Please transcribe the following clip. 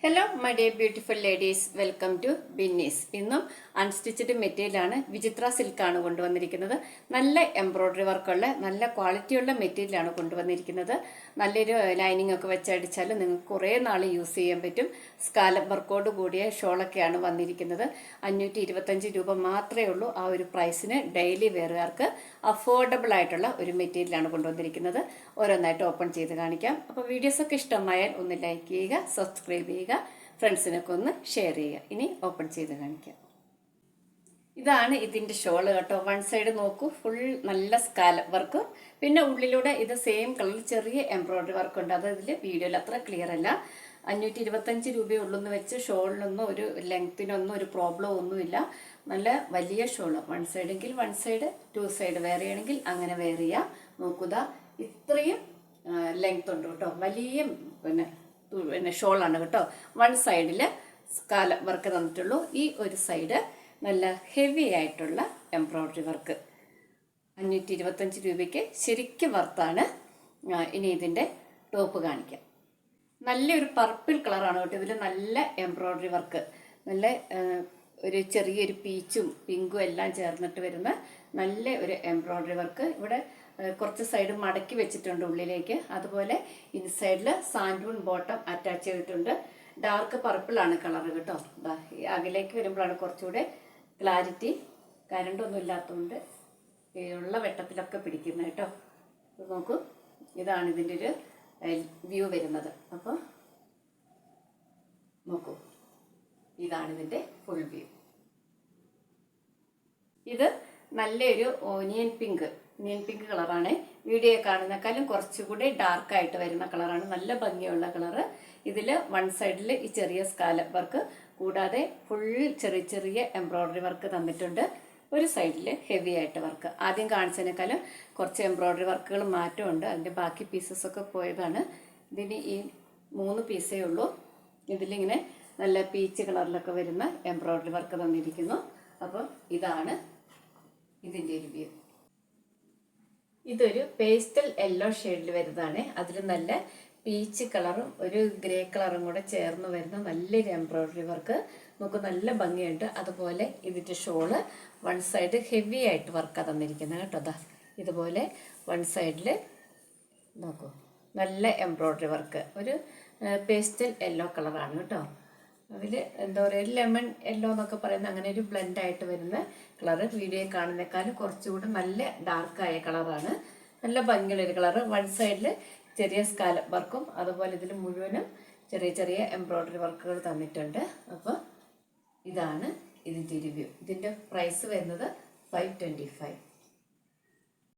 Hello my dear beautiful ladies, welcome to Binny's. ഇന്നും unstitched മെറ്റീരിയലാണ്, വിചിത്ര സിൽക്കാണ് കൊണ്ടുവന്നിരിക്കുന്നത്. നല്ല എംബ്രോയ്ഡറി വർക്കുള്ള നല്ല ക്വാളിറ്റിയുള്ള മെറ്റീരിയലാണ് കൊണ്ടുവന്നിരിക്കുന്നത്. നല്ലൊരു ലൈനിങ് ഒക്കെ വെച്ചടിച്ചാൽ നിങ്ങൾക്ക് കുറേ നാൾ യൂസ് ചെയ്യാൻ പറ്റും. സ്കാലപ്പ് വർക്കോട് കൂടിയ ഷോളൊക്കെയാണ് വന്നിരിക്കുന്നത്. 525 രൂപ മാത്രമേ ഉള്ളൂ. ആ ഒരു പ്രൈസിന് ഡെയിലി വെയറുകാർക്ക് അഫോർഡബിൾ ആയിട്ടുള്ള ഒരു മെറ്റീരിയലാണ് കൊണ്ടുവന്നിരിക്കുന്നത്. ഓരോന്നായിട്ട് ഓപ്പൺ ചെയ്ത് കാണിക്കാം. അപ്പോൾ വീഡിയോസൊക്കെ ഇഷ്ടമായാൽ ഒന്ന് ലൈക്ക് ചെയ്യുക, സബ്സ്ക്രൈബ് ചെയ്യുക, ഫ്രണ്ട്സിനൊക്കെ ഒന്ന് ഷെയർ ചെയ്യുക. ഇനി ഓപ്പൺ ചെയ്ത് കാണിക്കാം. ഇതാണ് ഇതിൻ്റെ ഷോള് കേട്ടോ. വൺ സൈഡ് നോക്കൂ, ഫുൾ നല്ല സ്കാലപ്പ് വർക്ക്, പിന്നെ ഉള്ളിലൂടെ ഇത് സെയിം കളർ ചെറിയ എംബ്രോയ്ഡറി വർക്ക് ഉണ്ട്. അത് ഇതിൽ വീഡിയോയിൽ അത്ര ക്ലിയർ അല്ല. 525 രൂപയേ ഉള്ളൂ എന്ന് വെച്ച് ഷോളിനൊന്നും ഒരു ലെങ്ത്തിനൊന്നും ഒരു പ്രോബ്ലം ഒന്നുമില്ല. നല്ല വലിയ ഷോള്, വൺ സൈഡെങ്കിൽ one side, two side wear ചെയ്യണമെങ്കിൽ അങ്ങനെ വെയർ ചെയ്യാം. നോക്കുക, ഇത്രയും ലെങ്ത് ഉണ്ട് കേട്ടോ. വലിയ പിന്നെ ഷോളാണ് കേട്ടോ. വൺ സൈഡിൽ സ്കാലപ്പ് വർക്ക് തന്നിട്ടുള്ളൂ. ഈ ഒരു സൈഡ് നല്ല ഹെവി ആയിട്ടുള്ള എംബ്രോയ്ഡറി വർക്ക്. 525 രൂപയ്ക്ക് ശരിക്കും വർത്താണ്. ഇനി ഇതിൻ്റെ ടോപ്പ് കാണിക്കാം. നല്ലൊരു പർപ്പിൾ കളറാണ് കേട്ടോ. ഇതിൽ നല്ല എംബ്രോയ്ഡറി വർക്ക്, നല്ല ഒരു ചെറിയൊരു പീച്ചും പിങ്കും എല്ലാം ചേർന്നിട്ട് വരുന്ന നല്ല ഒരു എംബ്രോയ്ഡറി വർക്ക്. ഇവിടെ കുറച്ച് സൈഡ് മടക്കി വെച്ചിട്ടുണ്ട് ഉള്ളിലേക്ക്. അതുപോലെ ഇൻസൈഡിൽ സാൻഡൂൺ ബോട്ടം അറ്റാച്ച് ചെയ്തിട്ടുണ്ട്. ഡാർക്ക് പർപ്പിളാണ് കളർ കേട്ടോ. അകലേക്ക് വരുമ്പോഴാണ് കുറച്ചുകൂടെ ക്ലാരിറ്റി. കരണ്ടൊന്നും ഇല്ലാത്തതുകൊണ്ട് ഉള്ള വെട്ടത്തിലൊക്കെ പിടിക്കുന്നത് കേട്ടോ. നോക്കൂ, ഇതാണ് ഇതിൻ്റെ ഒരു വ്യൂ വരുന്നത്. അപ്പോൾ നോക്കൂ, ഇതാണ് ഇതിൻ്റെ ഫുൾ വ്യൂ. ഇത് നല്ലൊരു ഓനിയൻ പിങ്ക് കളറാണ്. വീഡിയോ കാണുന്നേക്കാളും കുറച്ചുകൂടി ഡാർക്കായിട്ട് വരുന്ന കളറാണ്. നല്ല ഭംഗിയുള്ള കളറ്. ഇതിൽ വൺ സൈഡിൽ ഈ ചെറിയ സ്കാലപ്പ് വർക്ക്, കൂടാതെ ഫുൾ ചെറിയ ചെറിയ എംബ്രോയ്ഡറി വർക്ക് തന്നിട്ടുണ്ട്. ഒരു സൈഡിൽ ഹെവി ആയിട്ട് വർക്ക്. ആദ്യം കാണിച്ചതിനേക്കാളും കുറച്ച് എംബ്രോയ്ഡറി വർക്കുകൾ മാറ്റമുണ്ട്. അതിൻ്റെ ബാക്കി പീസസൊക്കെ പോയതാണ്. ഇതിന് ഈ 3 പീസേ ഉള്ളൂ. ഇതിലിങ്ങനെ നല്ല പീച്ച് കളറിലൊക്കെ വരുന്ന എംബ്രോയ്ഡറി വർക്ക് തന്നിരിക്കുന്നു. അപ്പോൾ ഇതാണ് ഇതിൻ്റെ ഒരു വ്യൂ. ഇതൊരു പേസ്റ്റൽ യെല്ലോ ഷെയ്ഡിൽ വരുന്നതാണ്. അതിൽ നല്ല പീച്ച് കളറും ഒരു ഗ്രേ കളറും കൂടെ ചേർന്ന് വരുന്ന നല്ലൊരു എംബ്രോയ്ഡറി വർക്ക്. നമുക്ക് നല്ല ഭംഗിയുണ്ട്. അതുപോലെ ഇതിൻ്റെ ഷോള് വൺ സൈഡ് ഹെവി ആയിട്ട് വർക്കാണ് തന്നിരിക്കുന്നത് കേട്ടോ. അതാ ഇതുപോലെ വൺ സൈഡിൽ നോക്കൂ, നല്ല എംബ്രോയ്ഡറി വർക്ക്. ഒരു പേസ്റ്റൽ യെല്ലോ കളറാണ് കേട്ടോ. അതിൽ എന്താ പറയുക, ലെമൺ യെല്ലോ എന്നൊക്കെ പറയുന്ന അങ്ങനെ ഒരു ബ്ലെൻഡായിട്ട് വരുന്ന കളറ്. വീഡിയോയിൽ കാണുന്നേക്കാളും കുറച്ചുകൂടെ നല്ല ഡാർക്കായ കളറാണ്. നല്ല ഭംഗിയുള്ളൊരു കളറ്. വൺ സൈഡിൽ ചെറിയ സ്കാലപ്പ് വർക്കും അതുപോലെ ഇതിൽ മുഴുവനും ചെറിയ ചെറിയ എംബ്രോയ്ഡറി വർക്കുകൾ തന്നിട്ടുണ്ട്. അപ്പോൾ ഇതാണ് ഇതിൻ്റെ റിവ്യൂ. ഇതിൻ്റെ പ്രൈസ് വരുന്നത് 525.